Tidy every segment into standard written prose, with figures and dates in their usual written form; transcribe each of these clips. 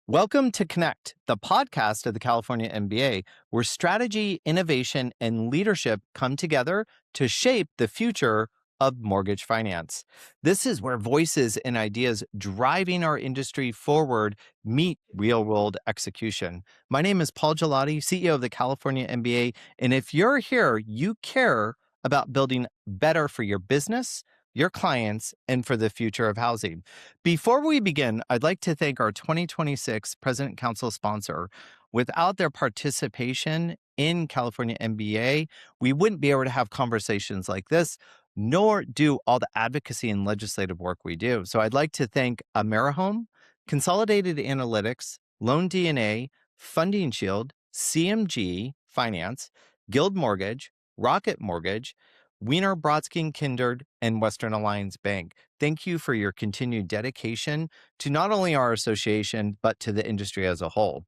Welcome to Connect, the podcast of the California MBA, where strategy, innovation, and leadership come together to shape the future of mortgage finance. This is where voices and ideas driving our industry forward meet real world execution. My name is Paul Gigliotti, CEO of the California MBA. And if you're here, you care about building better for your business, your clients, and for the future of housing. Before we begin, I'd like to thank our 2026 President Council sponsor. Without their participation in California MBA, we wouldn't be able to have conversations like this, nor do all the advocacy and legislative work we do. So I'd like to thank AmeriHome, Consolidated Analytics, Loan DNA, Funding Shield, CMG Finance, Guild Mortgage, Rocket Mortgage, Wiener Brodsky Kindred, and Western Alliance Bank. Thank you for your continued dedication to not only our association, but to the industry as a whole.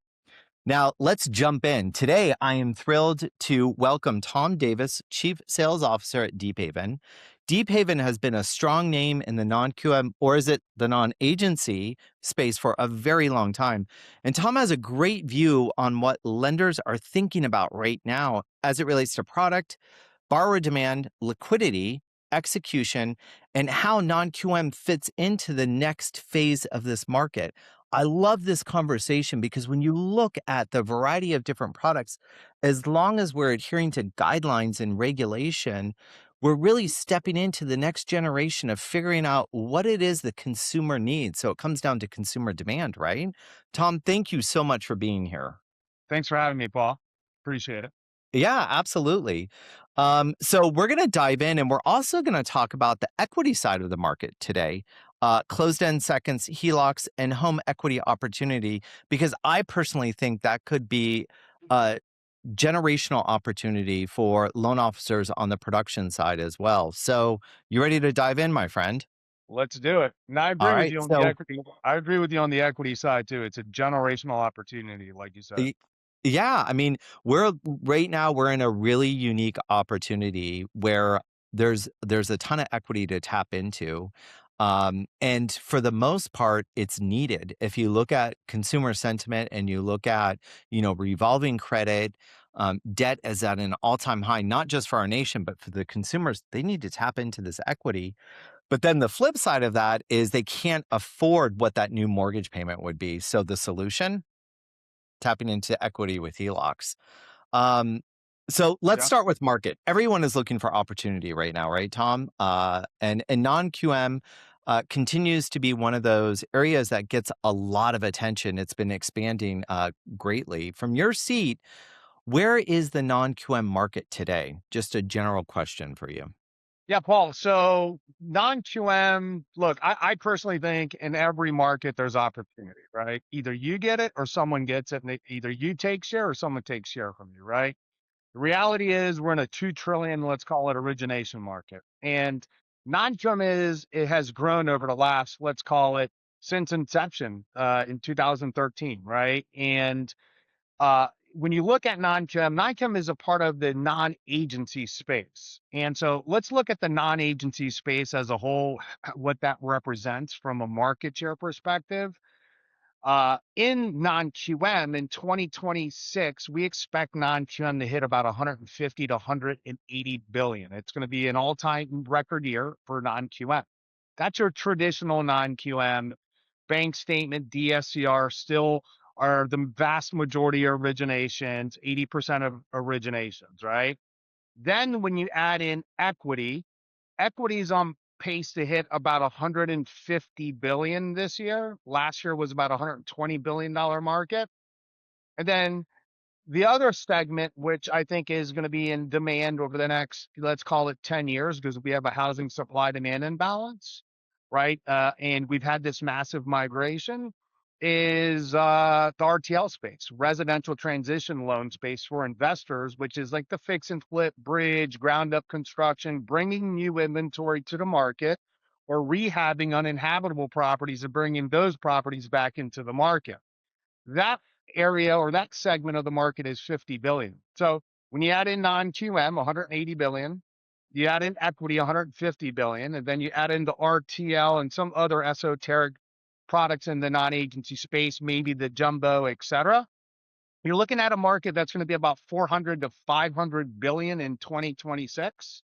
Now, let's jump in. Today, I am thrilled to welcome Tom Davis, Chief Sales Officer at Deephaven. Deephaven has been a strong name in the non-QM, or is it the non-agency space for a very long time. And Tom has a great view on what lenders are thinking about right now as it relates to product, borrower demand, liquidity, execution, and how non-QM fits into the next phase of this market. I love this conversation because when you look at the variety of different products, as long as we're adhering to guidelines and regulation, we're really stepping into the next generation of figuring out what it is the consumer needs. So it comes down to consumer demand, right? Tom, thank you so much for being here. Thanks for having me, Paul. Appreciate it. Yeah, absolutely. So we're going to dive in, and we're also going to talk about the equity side of the market today, closed-end seconds, HELOCs, and home equity opportunity, because I personally think that could be a generational opportunity for loan officers on the production side as well. So you ready to dive in, my friend? Let's do it. And I All agree with right. you on the So equity. I agree with you on the equity side too. It's a generational opportunity, like you said. Y- Yeah, I mean, we're right now we're in a really unique opportunity where there's a ton of equity to tap into. And for the most part, it's needed. If you look at consumer sentiment and you look at, revolving credit, debt is at an all-time high, not just for our nation, but for the consumers, they need to tap into this equity. But then the flip side of that is they can't afford what that new mortgage payment would be. So the solution, tapping into equity with HELOCs. Um, so let's Yeah. start with market. Everyone is looking for opportunity right now, right, Tom? And non-QM continues to be one of those areas that gets a lot of attention. It's been expanding greatly. From your seat, where is the non-QM market today? Just a general question for you. Yeah, Paul. So non-QM, look, I personally think in every market there's opportunity, right? Either you get it or someone gets it, and either you take share or someone takes share from you, right? The reality is we're in a 2 trillion, let's call it origination market. And non-QM it has grown over the last, let's call it since inception in 2013, right? And when you look at non-QM, non-QM is a part of the non-agency space. And so let's look at the non-agency space as a whole, what that represents from a market share perspective. In non-QM in 2026, we expect non-QM to hit about 150 to 180 billion. It's going to be an all-time record year for non-QM. That's your traditional non-QM. Bank statement, DSCR still are the vast majority of originations, 80% of originations, right? Then when you add in equity, equity is on pace to hit about 150 billion this year. Last year was about $120 billion market. And then the other segment, which I think is going to be in demand over the next, let's call it 10 years, because we have a housing supply demand imbalance, right? And we've had this massive migration, is the RTL space, residential transition loan space for investors, which is like the fix and flip, bridge, ground up construction, bringing new inventory to the market or rehabbing uninhabitable properties and bringing those properties back into the market. That area or that segment of the market is 50 billion. So when you add in non-QM, 180 billion, you add in equity, 150 billion, and then you add in the RTL and some other esoteric products in the non-agency space, maybe the jumbo, et cetera. You're looking at a market that's going to be about 400 to 500 billion in 2026.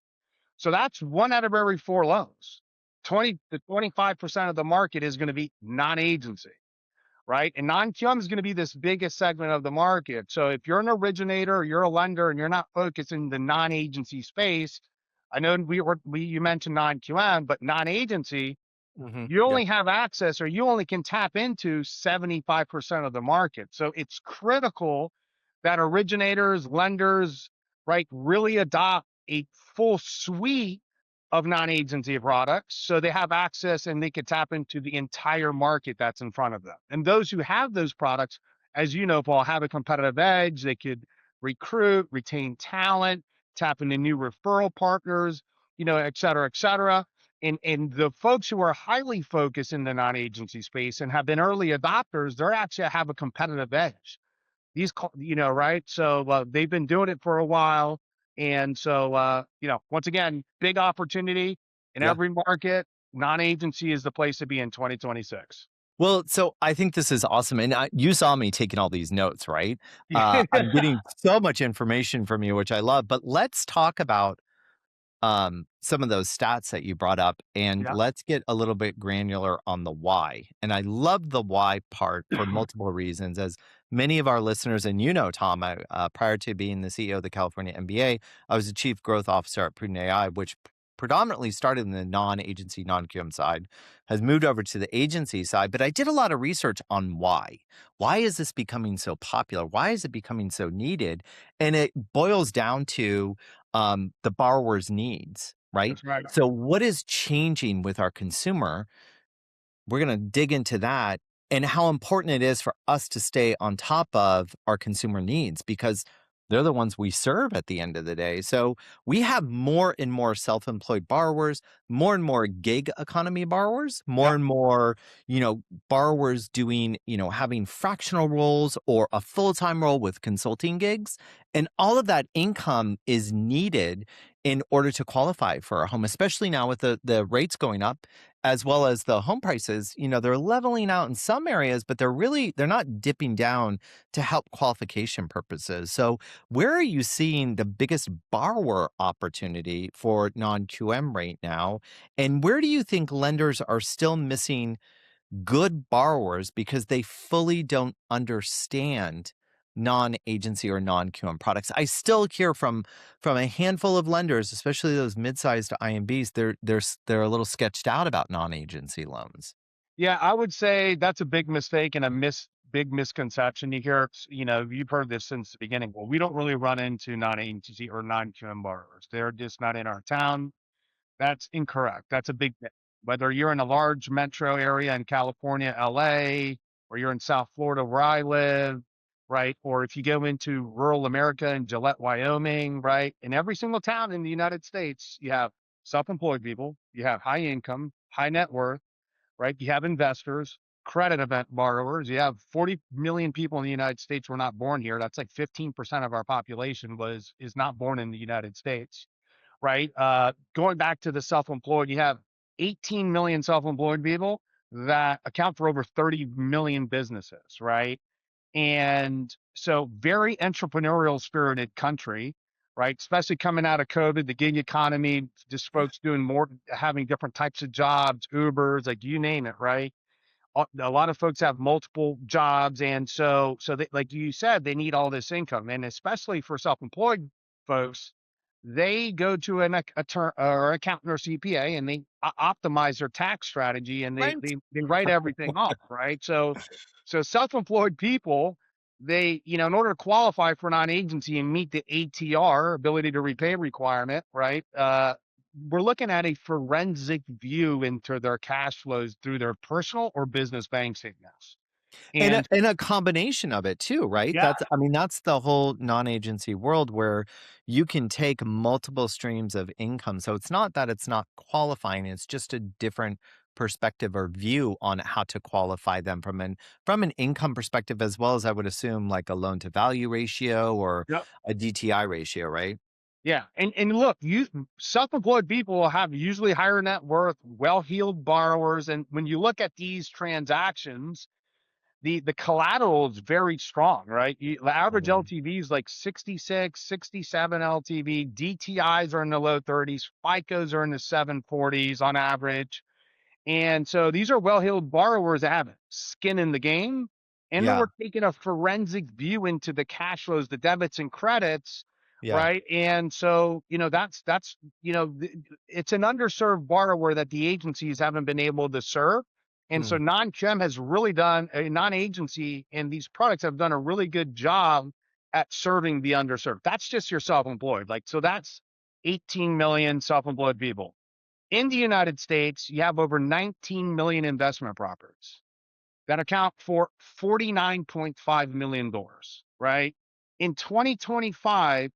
So that's one out of every four loans. 20 to 25% of the market is going to be non-agency, right? And non-QM is going to be this biggest segment of the market. So if you're an originator, or you're a lender, and you're not focused in the non-agency space, I know you mentioned non-QM, but non-agency, you Yep. only have access, or you only can tap into 75% of the market. So it's critical that originators, lenders, right, really adopt a full suite of non-agency products so they have access and they can tap into the entire market that's in front of them. And those who have those products, as you know, Paul, have a competitive edge. They could recruit, retain talent, tap into new referral partners, et cetera, et cetera. And the folks who are highly focused in the non-agency space and have been early adopters, they're actually have a competitive edge. Right? So they've been doing it for a while. And so, once again, big opportunity in Yeah. every market. Non-agency is the place to be in 2026. Well, so I think this is awesome, and you saw me taking all these notes, right? I'm getting so much information from you, which I love. But let's talk about some of those stats that you brought up, and Yeah. let's get a little bit granular on the why. And I love the why part for multiple reasons. As many of our listeners, and Tom, prior to being the CEO of the California MBA, I was the chief growth officer at Prudent AI, which predominantly started in the non-agency, non-QM side, has moved over to the agency side. But I did a lot of research on why. Why is this becoming so popular? Why is it becoming so needed? And it boils down to the borrower's needs, right? That's right. So what is changing with our consumer? We're going to dig into that and how important it is for us to stay on top of our consumer needs because they're the ones we serve at the end of the day. So we have more and more self-employed borrowers, more and more gig economy borrowers, more Yep. and more, borrowers doing, having fractional roles or a full-time role with consulting gigs. And all of that income is needed in order to qualify for a home, especially now with the rates going up as well as the home prices, they're leveling out in some areas, but they're not dipping down to help qualification purposes. So where are you seeing the biggest borrower opportunity for non-QM right now? And where do you think lenders are still missing good borrowers because they fully don't understand non-agency or non-QM products? I still hear from a handful of lenders, especially those mid-sized IMBs, they're a little sketched out about non-agency loans. Yeah, I would say that's a big mistake and big misconception. You've heard this since the beginning. Well, we don't really run into non-agency or non-QM borrowers. They're just not in our town. That's incorrect. That's a big myth. Whether you're in a large metro area in California, LA, or you're in South Florida where I live, right? Or if you go into rural America in Gillette, Wyoming, right? In every single town in the United States, you have self-employed people, you have high income, high net worth, right? You have investors, credit event borrowers. You have 40 million people in the United States were not born here. That's like 15% of our population is not born in the United States, right? Going back to the self-employed, you have 18 million self-employed people that account for over 30 million businesses, right? And so very entrepreneurial spirited country, right? Especially coming out of COVID, the gig economy, just folks doing more, having different types of jobs, Ubers, like you name it, right? A lot of folks have multiple jobs. And so they, like you said, they need all this income. And especially for self-employed folks, they go to an attorney or accountant or CPA and they optimize their tax strategy and they, Right. they, they write everything off, right? So self-employed people, in order to qualify for non-agency and meet the ATR, ability to repay requirement, right? We're looking at a forensic view into their cash flows through their personal or business bank statements. And a And and a combination of it too, right? yeah, That's the whole non-agency world where you can take multiple streams of income. So it's not that it's not qualifying, it's just a different perspective or view on how to qualify them from an income perspective, as well as I would assume like a loan to value ratio or yep. a DTI ratio, right? Yeah. And look, you self-employed people will have usually higher net worth, well-heeled borrowers. And when you look at these transactions, the collateral is very strong, right? The average Mhm. LTV is like 66, 67 LTV. DTIs are in the low 30s. FICOs are in the 740s on average. And so these are well-heeled borrowers that have skin in the game, and Yeah. we're taking a forensic view into the cash flows, the debits and credits, Yeah. right? And so, that's it's an underserved borrower that the agencies haven't been able to serve. And so Mm. non-chem has really done a non-agency, and these products have done a really good job at serving the underserved. That's just your self-employed. Like, so that's 18 million self-employed people. In the United States, you have over 19 million investment properties that account for $49.5 million dollars, right? In 2025,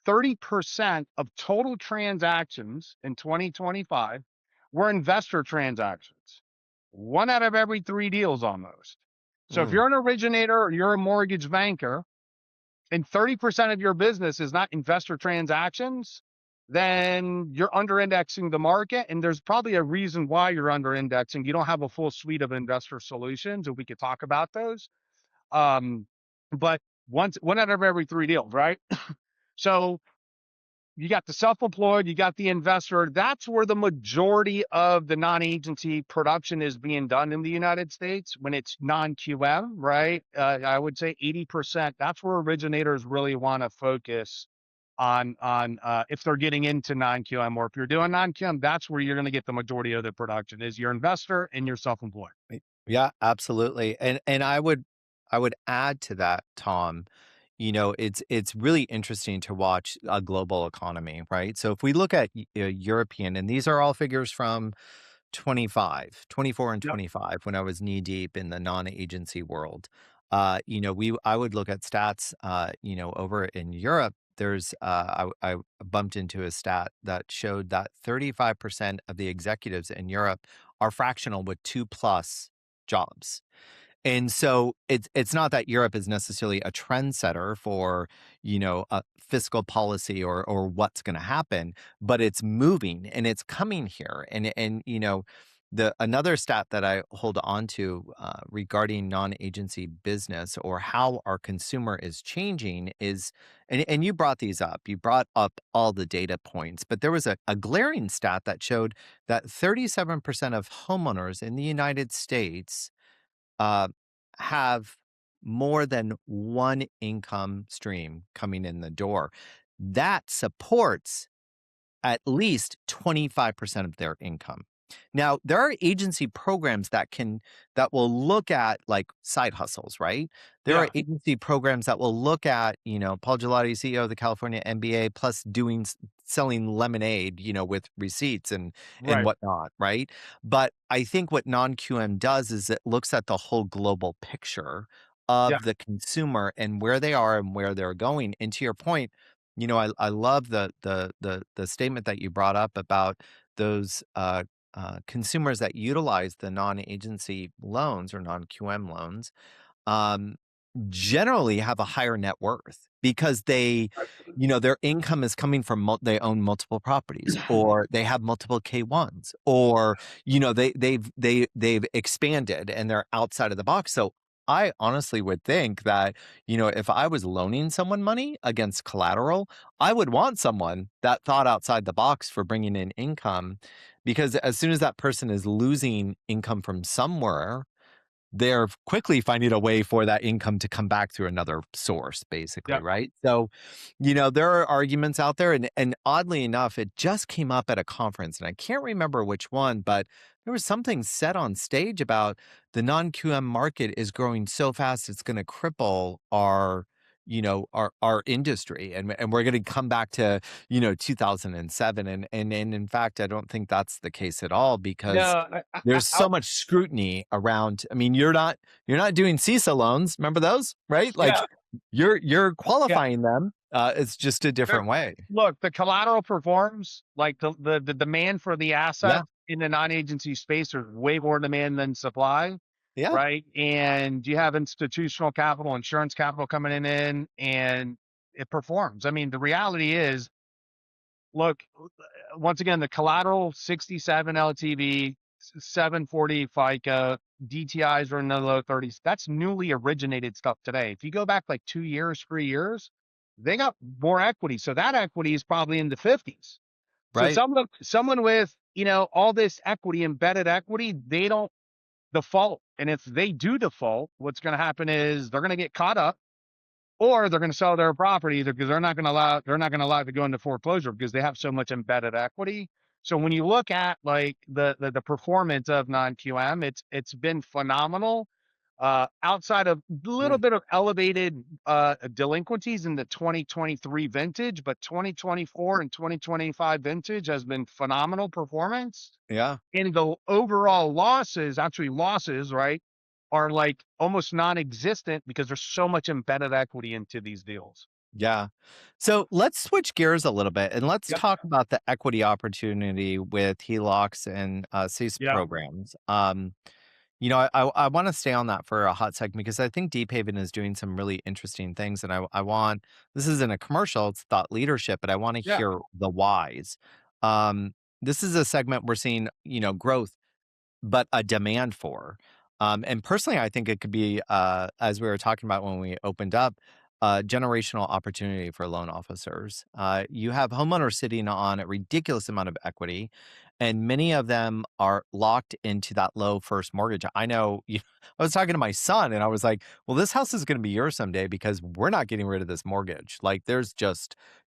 30% of total transactions in 2025 were investor transactions. One out of every three deals almost. So if Mm. you're an originator or you're a mortgage banker, and 30% of your business is not investor transactions, then you're under indexing the market. And there's probably a reason why you're under indexing. You don't have a full suite of investor solutions, and we could talk about those. Um, but one out of every three deals, right? So you got the self-employed, you got the investor. That's where the majority of the non-agency production is being done in the United States when it's non-QM, right? I would say 80%. That's where originators really want to focus on if they're getting into non-QM, or if you're doing non-QM, that's where you're going to get the majority of the production is your investor and your self-employed. Yeah, absolutely. And I would add to that, Tom, it's really interesting to watch a global economy, right? So if we look at European, and these are all figures from 25, 24, and Yep. 25 when I was knee deep in the non-agency world. I would look at stats, over in Europe. I bumped into a stat that showed that 35% of the executives in Europe are fractional with 2+ jobs. And so it's not that Europe is necessarily a trendsetter for, a fiscal policy or what's going to happen, but it's moving and it's coming here. And the another stat that I hold on to regarding non-agency business or how our consumer is changing is, and you brought these up, you brought up all the data points, but there was a glaring stat that showed that 37% of homeowners in the United States uh, have more than one income stream coming in the door. That supports at least 25% of their income. Now, there are agency programs that will look at like side hustles, right? There are Yeah. agency programs that will look at, Paul Gigliotti, CEO of the California MBA, plus selling lemonade, with receipts and Right. whatnot, right? But I think what non-QM does is it looks at the whole global picture Yeah. of the consumer and where they are and where they're going. And to your point, I love the statement that you brought up about those consumers that utilize the non-agency loans or non-QM loans um, generally have a higher net worth because their income is coming from they own multiple properties or they have multiple K1s or they've expanded and they're outside of the box. So I honestly would think that if I was loaning someone money against collateral, I would want someone that thought outside the box for bringing in income, because as soon as that person is losing income from somewhere, they're quickly finding a way for that income to come back through another source, basically, Yeah. right? So, there are arguments out there, and oddly enough, it just came up at a conference, and I can't remember which one, but there was something said on stage about the non-QM market is growing so fast it's going to cripple our industry, and we're going to come back to 2007, and in fact, I don't think that's the case at all because No. there's so much scrutiny around. I mean, you're not doing CISA loans. Remember those, right? Like Yeah. you're Yeah. qualifying them. It's just a There- different way. Look, the collateral performs like the demand for the Yeah. asset in the non-agency space. There's way more demand than supply, Yeah. right? And you have institutional capital, insurance capital coming in, and it performs. I mean, the reality is look, once again, the collateral 67 LTV, 740 FICO, DTIs are in the low 30s. That's newly originated stuff today. If you go back like 2 years, 3 years, they got more equity. So that equity is probably in the 50s. So Right. someone with, all this equity, embedded equity, they don't default. And if they do default, what's going to happen is they're going to get caught up, or they're going to sell their property because they're not going to allow it to go into foreclosure because they have so much embedded equity. So when you look at like the performance of non-QM, it's been phenomenal. Outside of a little Mm. bit of elevated delinquencies in the 2023 vintage, but 2024 and 2025 vintage has been phenomenal performance. Yeah. And the overall losses, actually losses, right, are like almost non-existent because there's so much embedded equity into these deals. Yeah. So let's switch gears a little bit and let's Yep. talk about the equity opportunity with HELOCs and CES Yeah. programs. I want to stay on that for a hot second because I think Deephaven is doing some really interesting things. And I want, this isn't a commercial, it's thought leadership, but I want to Yeah. hear the whys. Um, this is a segment we're seeing, growth but a demand for. And personally, I think it could be, as we were talking about when we opened up, a generational opportunity for loan officers. You have homeowners sitting on a ridiculous amount of equity, and many of them are locked into that low first mortgage. I know, I was talking to my son, and I was like, well, this house is going to be yours someday because we're not getting rid of this mortgage. Like,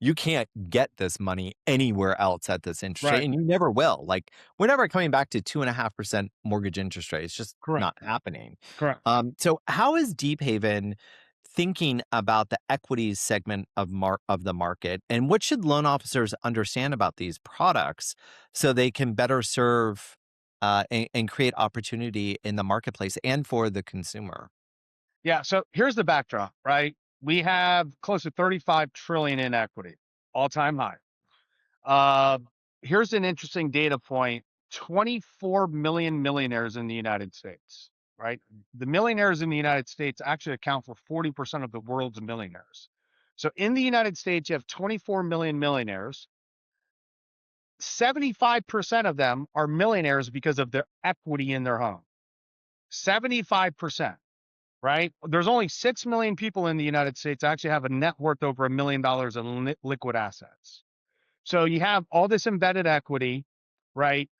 you can't get this money anywhere else at this interest rate, Right. and you never will. Like, we're never coming back to 2.5% mortgage interest rate. It's just Correct. not happening. Correct. So how is Deephaven thinking about the equities segment of the market, and what should loan officers understand about these products so they can better serve and create opportunity in the marketplace and for the consumer? Yeah. So here's the backdrop, right? We have close to 35 trillion in equity, all time high. Uh, Here's an interesting data point: 24 million millionaires in the United States, right? The millionaires in the United States actually account for 40% of the world's millionaires. So in the United States, you have 24 million millionaires. 75% of them are millionaires because of their equity in their home. 75%, right? There's only 6 million people in the United States that actually have a net worth over $1 million in liquid assets. So you have all this embedded equity, right?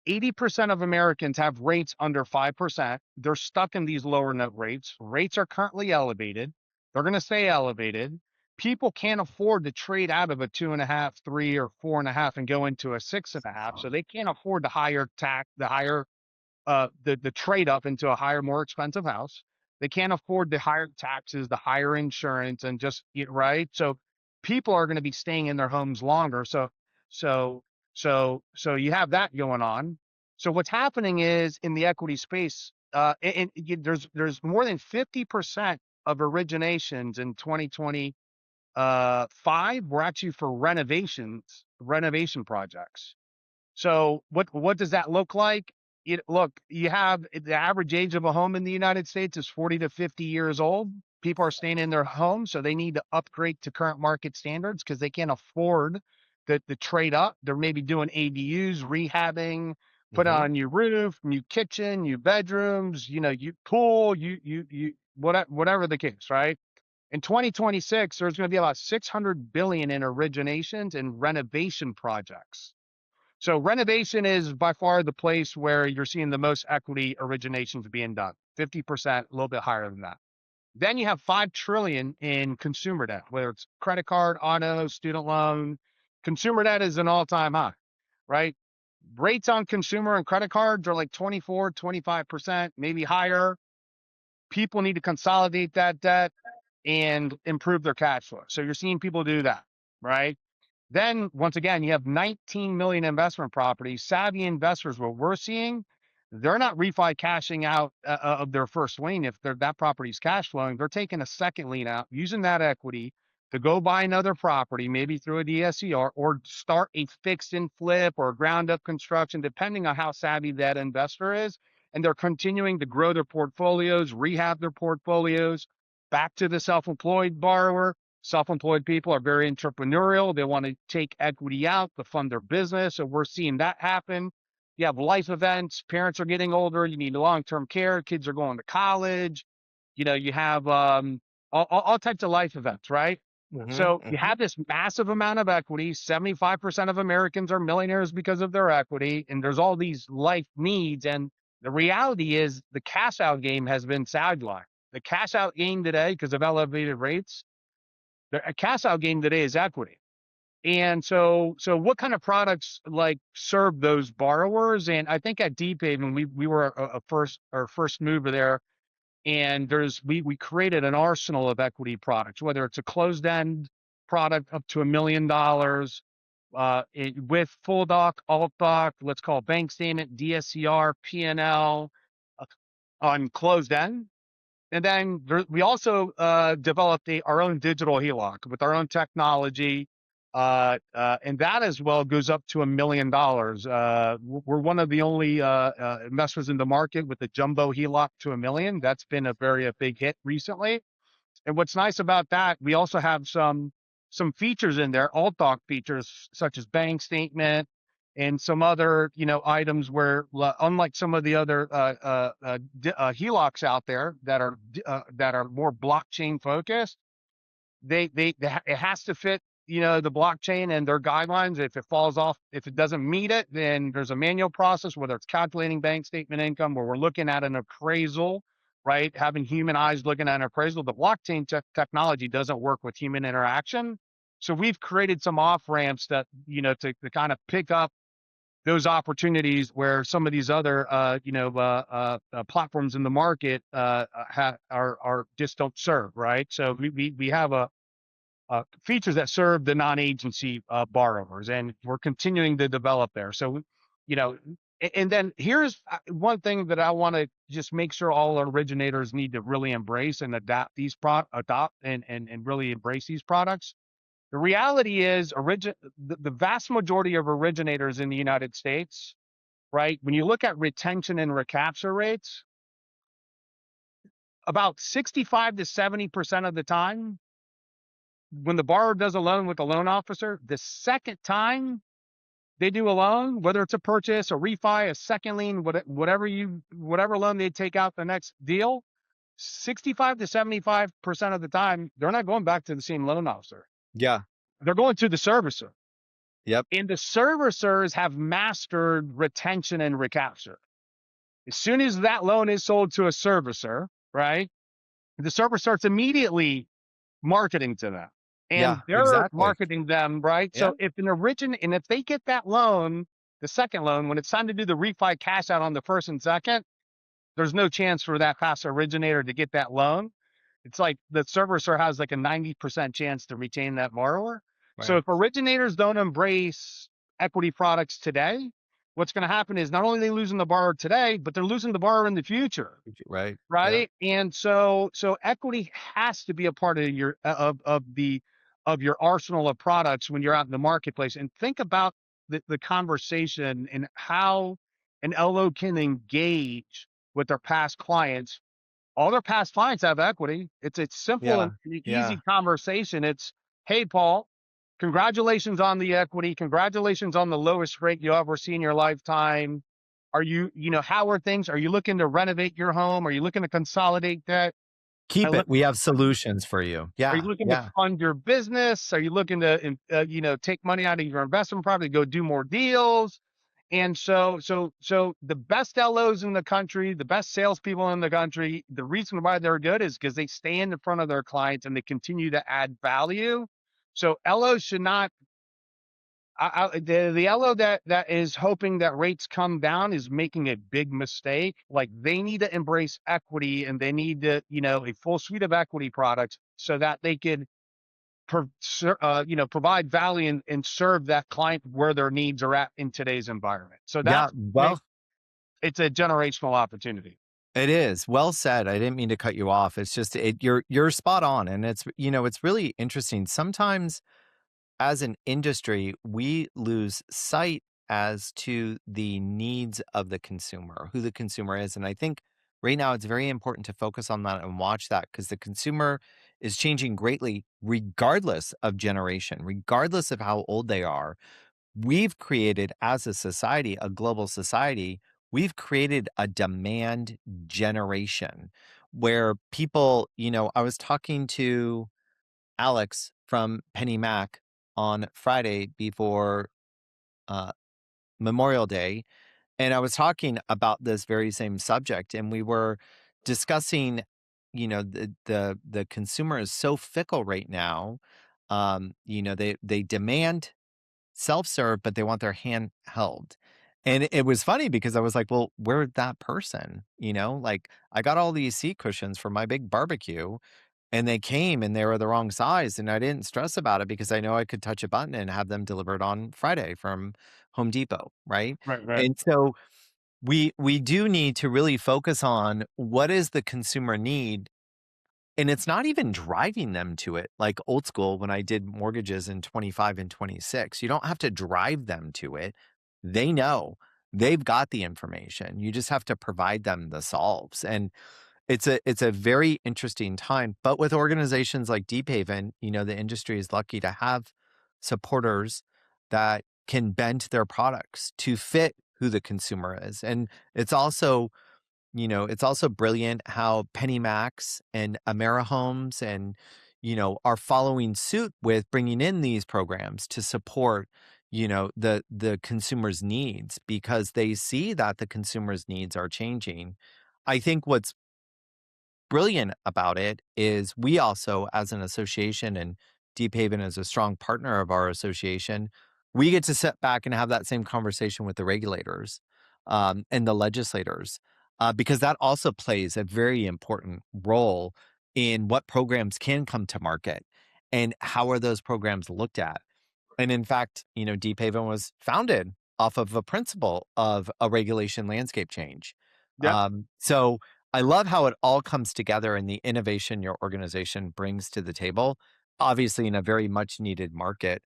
80% of Americans have rates under 5%. They're stuck in these lower note rates. Rates are currently elevated. They're going to stay elevated. People can't afford to trade out of a 2.5, 3, or 4.5 and go into a 6.5. So they can't afford the trade up into a higher, more expensive house. They can't afford the higher taxes, the higher insurance, and just right. So people are going to be staying in their homes longer. So, so you have that going on. So what's happening is in the equity space, there's more than 50% of originations in 2025 were actually for renovation projects. So what does that look like? You have the average age of a home in the United States is 40 to 50 years old. People are staying in their homes, so they need to upgrade to current market standards because they can't afford the trade up. They're maybe doing ADUs, rehabbing, put Hmm. on new roof, new kitchen, new bedrooms, you pool, whatever the case, right? In 2026, there's going to be about 600 billion in originations and renovation projects. So renovation is by far the place where you're seeing the most equity originations being done. 50%, a little bit higher than that. Then you have 5 trillion in consumer debt, whether it's credit card, auto, student loan. Consumer debt is an all-time high, right? Rates on consumer and credit cards are like 24, 25%, maybe higher. People need to consolidate that debt and improve their cash flow. So you're seeing people do that, right? Then once again, you have 19 million investment properties. Savvy investors, what we're seeing, they're not refi cashing out of their first lien if that property's cash flowing. They're taking a second lien out, using that equity to go buy another property, maybe through a DSCR, or start a fix and flip or ground up construction, depending on how savvy that investor is. And they're continuing to grow their portfolios, rehab their portfolios, back to the self-employed borrower. Self-employed people are very entrepreneurial. They want to take equity out to fund their business. So we're seeing that happen. You have life events. Parents are getting older. You need long-term care. Kids are going to college. You have all types of life events, right? Hmm. So you Hmm. have this massive amount of equity. 75% of Americans are millionaires because of their equity. And there's all these life needs. And the reality is the cash out game has been sidelined. The cash out game today, because of elevated rates, a cash out game today is equity. And so what kind of products like serve those borrowers? And I think at Deephaven, we were our first mover there. And we created an arsenal of equity products, whether it's a closed end product up to $1 million, with full doc, alt doc, let's call it bank statement, DSCR, P&L, on closed end. And then we also developed our own digital HELOC with our own technology. And that as well goes up to $1 million. We're one of the only investors in the market with the jumbo HELOC to $1 million. That's been a big hit recently. And what's nice about that, we also have some features in there, alt doc features such as bank statement and some other items where unlike some of the other HELOCs out there that are more blockchain focused, it has to fit the blockchain and their guidelines. If it falls off, if it doesn't meet it, then there's a manual process, whether it's calculating bank statement income, where we're looking at an appraisal, right? Having human eyes looking at an appraisal. The blockchain technology doesn't work with human interaction. So we've created some off ramps that to kind of pick up those opportunities where some of these other platforms in the market are just don't serve, right? So we have features that serve the non-agency borrowers, and we're continuing to develop there. So, and then here's one thing that I want to just make sure all originators need to really embrace and adopt and really embrace these products. The reality is, the vast majority of originators in the United States, right? When you look at retention and recapture rates, about 65 to 70% of the time, when the borrower does a loan with the loan officer, the second time they do a loan, whether it's a purchase, a refi, a second lien, whatever loan they take out the next deal, 65 to 75% of the time, they're not going back to the same loan officer. Yeah. They're going to the servicer. Yep. And the servicers have mastered retention and recapture. As soon as that loan is sold to a servicer, right, the servicer starts immediately marketing to them, Yeah. and they're Exactly. marketing them, right? Yeah. So if they get that loan, the second loan, when it's time to do the refi cash out on the first and second, there's no chance for that past originator to get that loan. It's like the servicer has like a 90% chance to retain that borrower. So Right. if originators don't embrace equity products today, what's going to happen is not only are they losing the borrower today, but they're losing the borrower in the future. Right. Yeah. Right. And so equity has to be a part of your arsenal of products when you're out in the marketplace. And think about the conversation and how an LO can engage with their past clients. All their past clients have equity. It's a simple Yeah. and Yeah. easy conversation. It's, hey, Paul, congratulations on the equity. Congratulations on the lowest rate you'll ever see in your lifetime. How are things? Are you looking to renovate your home? Are you looking to consolidate debt? Keep it. We have solutions for you. Are you Yeah. looking to Yeah. fund your business? Are you looking to, take money out of your investment property, go do more deals? And so the best LOs in the country, the best salespeople in the country, the reason why they're good is because they stand in front of their clients and they continue to add value. So LOs should not. The LO that is hoping that rates come down is making a big mistake. Like, they need to embrace equity, and they need to, a full suite of equity products so that they could provide value and serve that client where their needs are at in today's environment. So Yeah. Well, it's a generational opportunity. it is. Well said. I didn't mean to cut you off. It's just you're spot on. And it's really interesting. Sometimes as an industry, we lose sight as to the needs of the consumer, who the consumer is. And I think right now it's very important to focus on that and watch that, because the consumer is changing greatly regardless of generation, regardless of how old they are. We've created as a society, a global society, we've created a demand generation where people, I was talking to Alex from Penny Mac on Friday before uh, Memorial Day, and I was talking about this very same subject, and we were discussing, the consumer is so fickle right now. They demand self-serve, but they want their hand held. And it was funny because I was like, well, we're that person, like I got all these seat cushions for my big barbecue and they came and they were the wrong size. And I didn't stress about it because I know I could touch a button and have them delivered on Friday from Home Depot. Right. Right, right, And so we do need to really focus on what is the consumer need, and it's not even driving them to it like old school when I did mortgages in 25 and 26. You don't have to drive them to it. They know. They've got the information. You just have to provide them the solves. And it's a very interesting time. But with organizations like Deephaven, the industry is lucky to have supporters that can bend their products to fit who the consumer is. And it's also it's also brilliant how PennyMacs and AmeriHomes and, are following suit with bringing in these programs to support, the consumer's needs because they see that the consumer's needs are changing. I think what's brilliant about it is we also, as an association, and Deep Haven is a strong partner of our association, we get to sit back and have that same conversation with the regulators and the legislators, because that also plays a very important role in what programs can come to market and how are those programs looked at. And in fact, Deep Haven was founded off of a principle of a regulation landscape change. yep. So I love how it all comes together and the innovation your organization brings to the table, obviously in a very much needed market.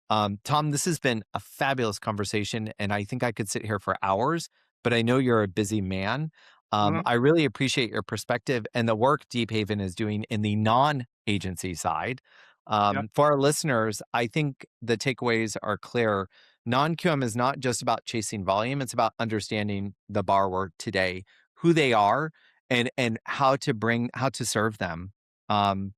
Tom, this has been a fabulous conversation, and I think I could sit here for hours, but I know you're a busy man. Mhm. I really appreciate your perspective and the work Deep Haven is doing in the non-agency side. Yep. For our listeners, I think the takeaways are clear. Non-QM is not just about chasing volume, it's about understanding the borrower today, who they are, and how to serve them. Um,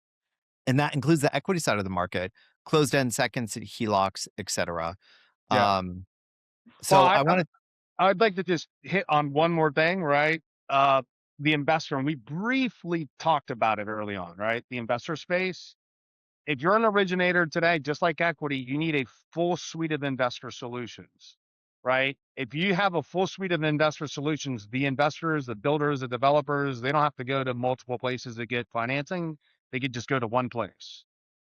and that includes the equity side of the market, closed-end seconds, HELOCs, et cetera. Yeah. Um, Well, so I wanna I'd like to just hit on one more thing, right? The investor, and we briefly talked about it early on, right? The investor space. If you're an originator today, just like equity, you need a full suite of investor solutions, right? If you have a full suite of investor solutions, the investors, the builders, the developers, they don't have to go to multiple places to get financing. They could just go to one place.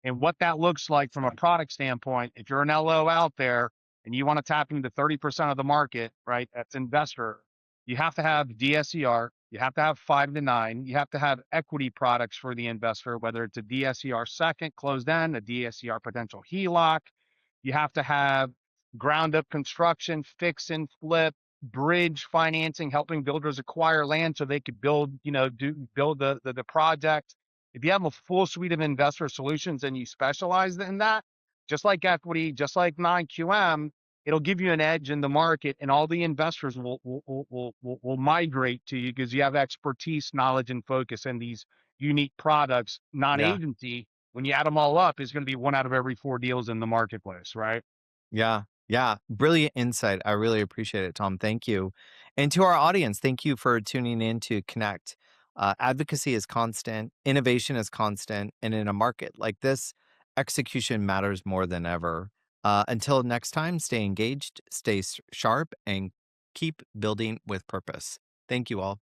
And what that looks like from a product standpoint, if you're an LO out there and you want to tap into 30% of the market, right? That's investor. You have to have DSCR. You have to have 5 to 9. You have to have equity products for the investor, whether it's a DSCR second closed end, a DSCR potential HELOC. You have to have ground up construction, fix and flip, bridge financing, helping builders acquire land so they could build, build the project. If you have a full suite of investor solutions and you specialize in that, just like equity, just like non-QM, it'll give you an edge in the market, and all the investors will migrate to you because you have expertise, knowledge, and focus in these unique products. Yeah. Non-agency, when you add them all up, is going to be 1 out of every 4 deals in the marketplace, right? Yeah. Yeah. Brilliant insight. I really appreciate it, Tom. Thank you. And to our audience, thank you for tuning in to Connect. Advocacy is constant, innovation is constant. And in a market like this, execution matters more than ever. Until next time, stay engaged, stay sharp, and keep building with purpose. Thank you all.